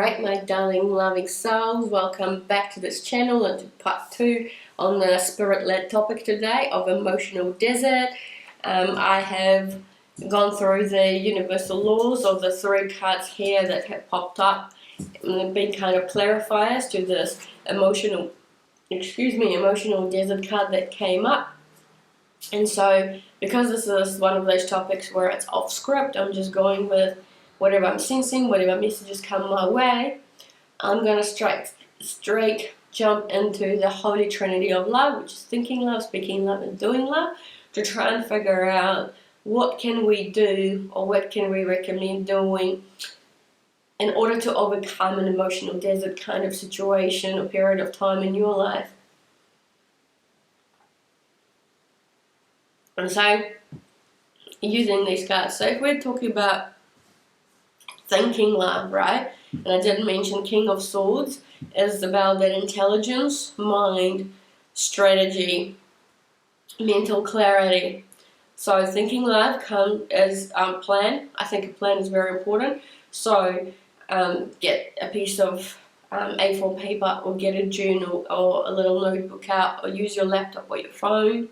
Alright, my darling loving souls, welcome back to this channel and to part 2 on the spirit-led topic today of emotional desert. I have gone through the universal laws of the 3 cards here that have popped up and have been kind of clarifiers to this emotional desert card that came up. And so, because this is one of those topics where it's off script, I'm just going with whatever I'm sensing, whatever messages come my way. I'm going to straight jump into the Holy Trinity of Love, which is thinking love, speaking love, and doing love, to try and figure out what can we do or what can we recommend doing in order to overcome an emotional desert kind of situation or period of time in your life. And so, using these cards, so if we're talking about thinking love, right? And I did mention King of Swords is about that intelligence, mind, strategy, mental clarity. So thinking love comes as plan. I think a plan is very important. So get a piece of A4 paper or get a journal or a little notebook out or use your laptop or your phone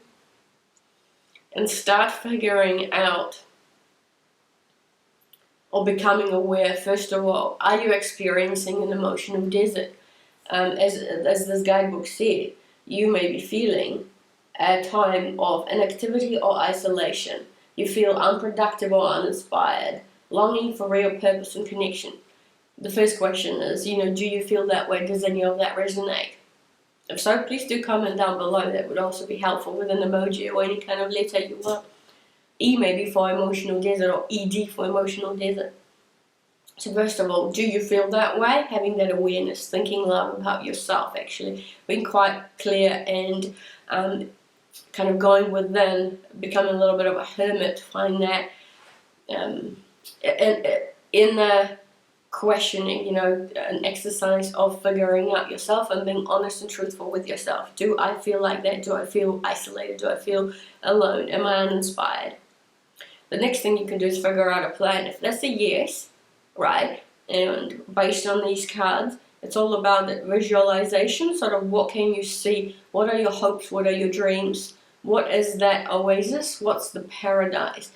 and start figuring out or becoming aware, first of all, are you experiencing an emotional desert? As this guidebook said, you may be feeling a time of inactivity or isolation. You feel unproductive or uninspired, longing for real purpose and connection. The first question is, do you feel that way? Does any of that resonate? If so, please do comment down below. That would also be helpful with an emoji or any kind of letter you want. E maybe for emotional desert or ED for emotional desert. So first of all, do you feel that way? Having that awareness, thinking love about yourself, actually being quite clear and kind of going within, becoming a little bit of a hermit to find that in the questioning, an exercise of figuring out yourself and being honest and truthful with yourself. Do I feel like that? Do I feel isolated? Do I feel alone? Am I uninspired? The next thing you can do is figure out a plan. If that's a yes, right, and based on these cards, it's all about that visualization, sort of what can you see, what are your hopes, what are your dreams, what is that oasis, what's the paradise.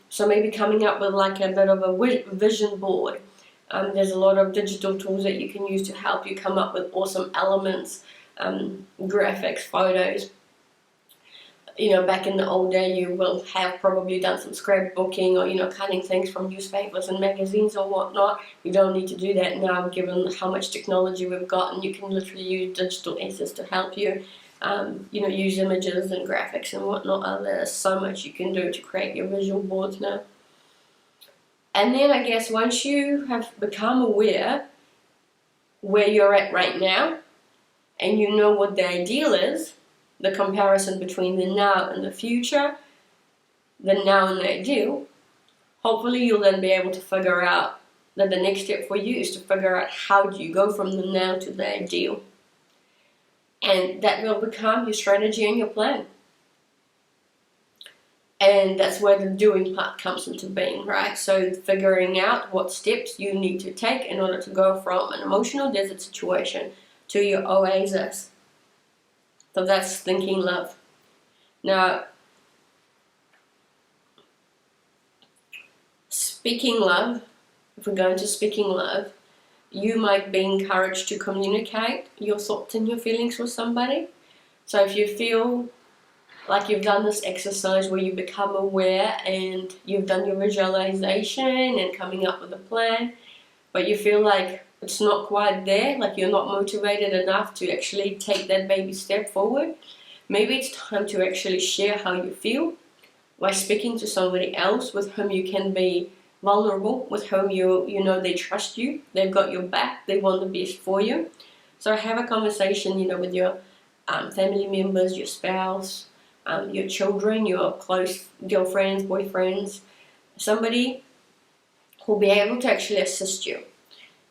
So maybe coming up with like a bit of a vision board. There's a lot of digital tools that you can use to help you come up with awesome elements, graphics, photos. Back in the old day, you will have probably done some scrapbooking or, cutting things from newspapers and magazines or whatnot. You don't need to do that now, given how much technology we've got, and you can literally use digital assets to help you, use images and graphics and whatnot. There's so much you can do to create your visual boards now. And then I guess once you have become aware where you're at right now, and you know what the ideal is, the comparison between the now and the future, the now and the ideal, hopefully you'll then be able to figure out that the next step for you is to figure out how do you go from the now to the ideal. And that will become your strategy and your plan. And that's where the doing part comes into being, right? So figuring out what steps you need to take in order to go from an emotional desert situation to your oasis. So that's thinking love. Now, speaking love, if we're going to speaking love, you might be encouraged to communicate your thoughts and your feelings with somebody. So if you feel like you've done this exercise where you become aware and you've done your visualization and coming up with a plan, but you feel like it's not quite there, like you're not motivated enough to actually take that baby step forward, maybe it's time to actually share how you feel by speaking to somebody else with whom you can be vulnerable, with whom you know they trust you, they've got your back, they want the best for you. So have a conversation, with your family members, your spouse, your children, your close girlfriends, boyfriends, somebody who'll be able to actually assist you.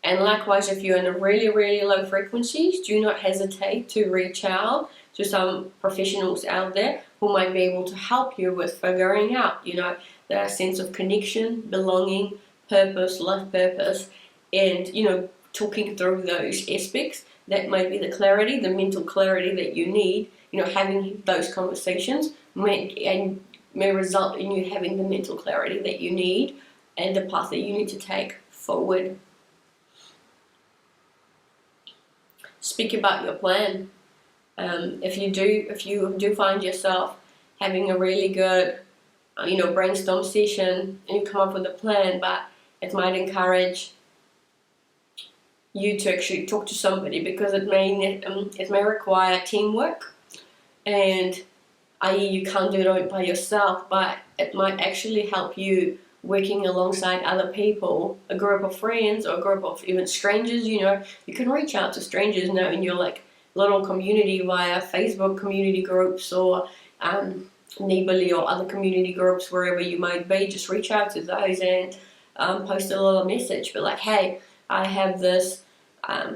And likewise, if you're in a really, really low frequencies, do not hesitate to reach out to some professionals out there who might be able to help you with figuring out, the sense of connection, belonging, purpose, life purpose and, you know, talking through those aspects. That may be the clarity, the mental clarity that you need. You know, having those conversations may result in you having the mental clarity that you need and the path that you need to take forward. Speak about your plan. If you do find yourself having a really good, you know, brainstorm session and you come up with a plan, but it might encourage you to actually talk to somebody, because it may require teamwork, and i.e. you can't do it by yourself, but it might actually help you working alongside other people, a group of friends or a group of even strangers. You know, you can reach out to strangers now in your like little community via Facebook community groups or Neighborly or other community groups, wherever you might be. Just reach out to those and post a little message, be like, hey, I have this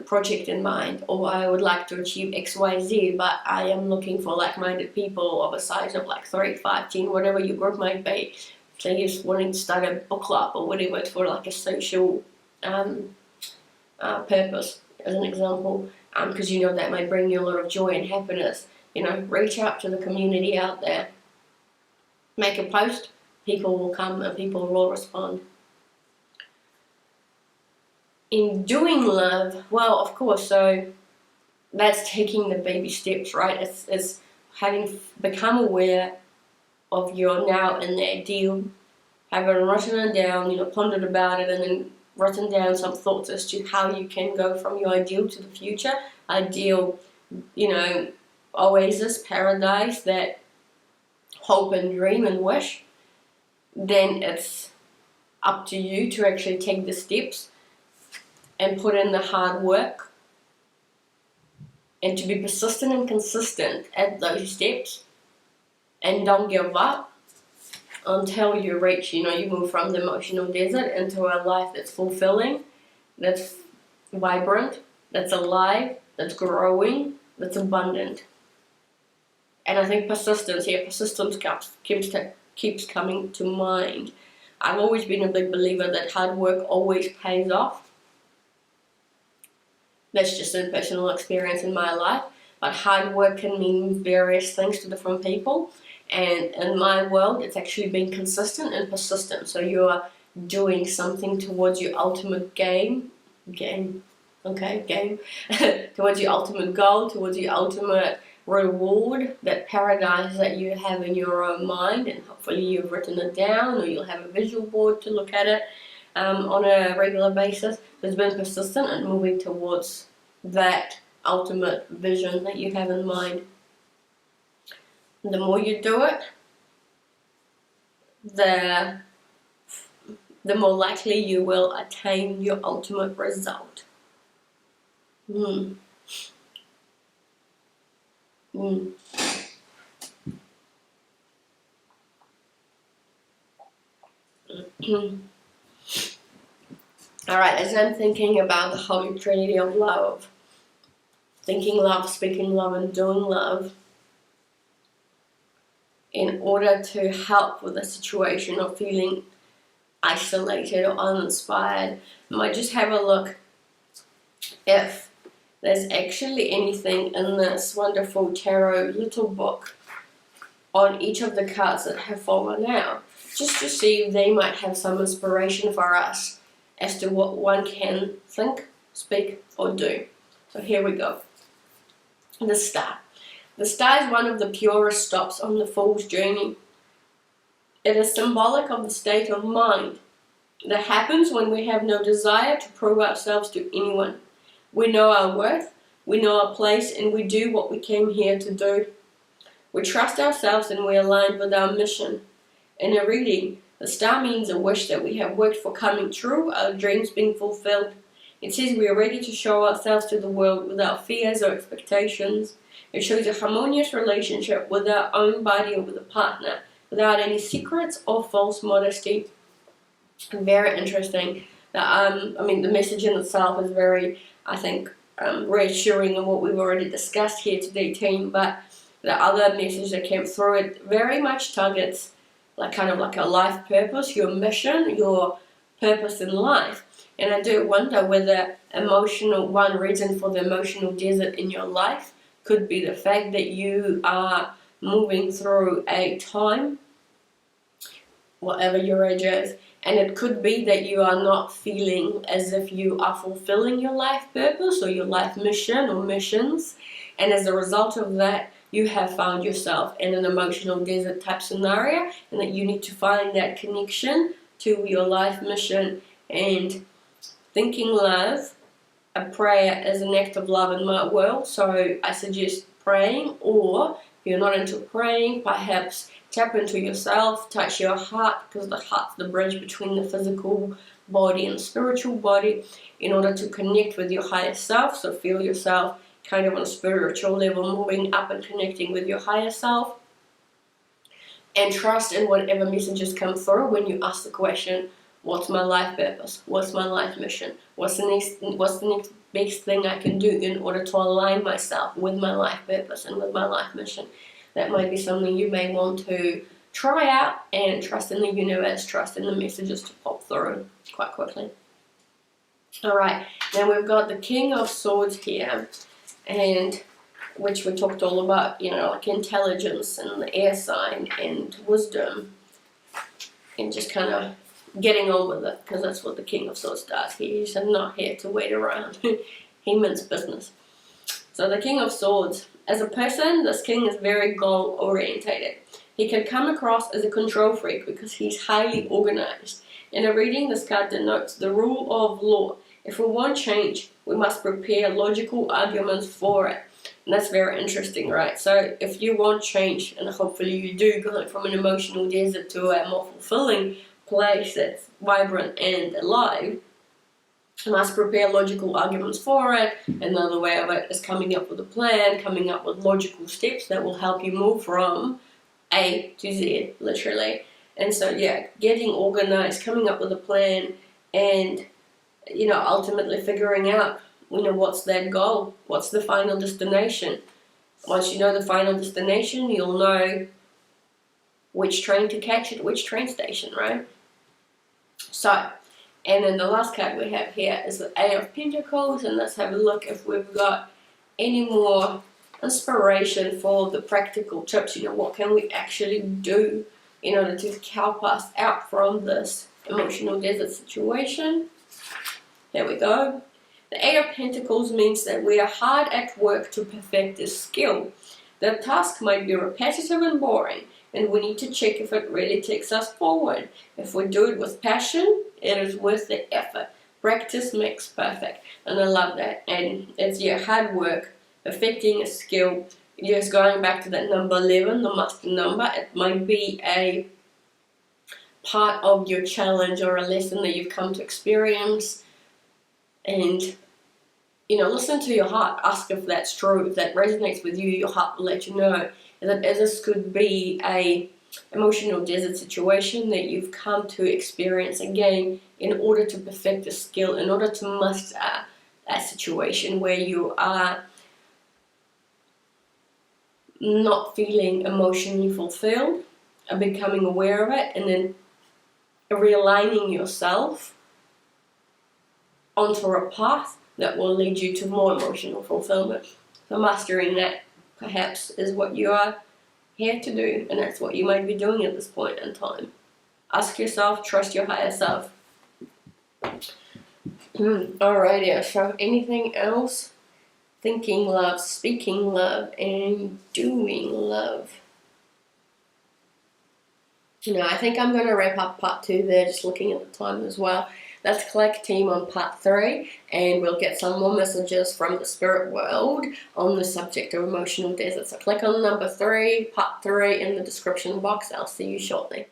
project in mind, or I would like to achieve XYZ, but I am looking for like-minded people of a size of like 3, 5, 10, whatever your group might be. So you're just wanting to start a book club or whatever for like a social purpose, as an example, because you know that might bring you a lot of joy and happiness. You know, reach out to the community out there. Make a post, people will come and people will respond. In doing love, well, of course, so that's taking the baby steps, right? It's having become aware of your now and the ideal, having written it down, you know, pondered about it, and then written down some thoughts as to how you can go from your ideal to the future. Ideal, you know, oasis, paradise, that hope and dream and wish. Then it's up to you to actually take the steps and put in the hard work, and to be persistent and consistent at those steps, and don't give up until you reach, you know, you move from the emotional desert into a life that's fulfilling, that's vibrant, that's alive, that's growing, that's abundant. And I think persistence keeps coming to mind. I've always been a big believer that hard work always pays off. That's just a personal experience in my life. But hard work can mean various things to different people. And in my world, it's actually being consistent and persistent. So you're doing something towards your ultimate towards your ultimate goal, towards your ultimate reward, that paradise that you have in your own mind. And hopefully you've written it down, or you'll have a visual board to look at it on a regular basis. There's been persistent and moving towards that ultimate vision that you have in mind. The more you do it, the more likely you will attain your ultimate result. Alright, as I'm thinking about the Holy Trinity of Love, thinking love, speaking love, and doing love, in order to help with the situation of feeling isolated or uninspired, I might just have a look if there's actually anything in this wonderful tarot little book on each of the cards that have fallen out, just to see if they might have some inspiration for us as to what one can think, speak, or do. So here we go. The Star. The Star is one of the purest stops on the Fool's journey. It is symbolic of the state of mind that happens when we have no desire to prove ourselves to anyone. We know our worth, we know our place, and we do what we came here to do. We trust ourselves and we align with our mission. In a reading, the star means a wish that we have worked for coming true, our dreams being fulfilled. It says we are ready to show ourselves to the world without fears or expectations. It shows a harmonious relationship with our own body or with a partner, without any secrets or false modesty. Very interesting. The message in itself is very, I think, reassuring in what we've already discussed here today, team. But the other message that came through it very much targets like a life purpose, your mission, your purpose in life. And I do wonder whether one reason for the emotional desert in your life could be the fact that you are moving through a time, whatever your age is, and it could be that you are not feeling as if you are fulfilling your life purpose or your life mission or missions, and as a result of that, you have found yourself in an emotional desert type scenario, and that you need to find that connection to your life mission. And thinking love, a prayer is an act of love in my world, so I suggest praying, or if you're not into praying, perhaps tap into yourself, touch your heart, because the heart's the bridge between the physical body and the spiritual body, in order to connect with your higher self. So feel yourself kind of on a spiritual level moving up and connecting with your higher self, and trust in whatever messages come through when you ask the question, what's my life purpose? What's my life mission? What's the next best thing I can do in order to align myself with my life purpose and with my life mission? That might be something you may want to try out, and trust in the universe, trust in the messages to pop through quite quickly. Alright, now we've got the King of Swords here, and which we talked all about, like intelligence and the air sign and wisdom, and just kind of getting on with it, because that's what the King of Swords does. He's not here to wait around. He means business. So the King of Swords, as a person, this king is very goal orientated. He can come across as a control freak because he's highly organized. In a reading, this card denotes the rule of law. If we want change, we must prepare logical arguments for it. And that's very interesting, right? So if you want change, and hopefully you do, going from an emotional desert to a more fulfilling place that's vibrant and alive, you must prepare logical arguments for it. Another way of it is coming up with a plan, coming up with logical steps that will help you move from A to Z, literally. And so, yeah, getting organized, coming up with a plan, and, ultimately figuring out, what's that goal? What's the final destination? Once you know the final destination, you'll know which train to catch at which train station, right? So, and then the last card we have here is the Eight of Pentacles, and let's have a look if we've got any more inspiration for the practical tips. What can we actually do in order to help us out from this emotional desert situation? Here we go. The Eight of Pentacles means that we are hard at work to perfect this skill. The task might be repetitive and boring, and we need to check if it really takes us forward. If we do it with passion, it is worth the effort. Practice makes perfect. And I love that. And it's hard work, perfecting a skill. Just going back to that number 11, the master number, it might be a part of your challenge or a lesson that you've come to experience. And, listen to your heart. Ask if that's true. If that resonates with you, your heart will let you know that this could be a emotional desert situation that you've come to experience again in order to perfect a skill, in order to master a situation where you are not feeling emotionally fulfilled, and becoming aware of it, and then realigning yourself onto a path that will lead you to more emotional fulfillment. So mastering that perhaps is what you are here to do, and that's what you might be doing at this point in time. Ask yourself, trust your higher self. Alrighty, so anything else? Thinking love, speaking love, and doing love. I think I'm going to wrap up part 2 there, just looking at the time as well. Let's collect team on part 3, and we'll get some more messages from the spirit world on the subject of emotional desert. So click on number 3, part 3 in the description box. I'll see you shortly.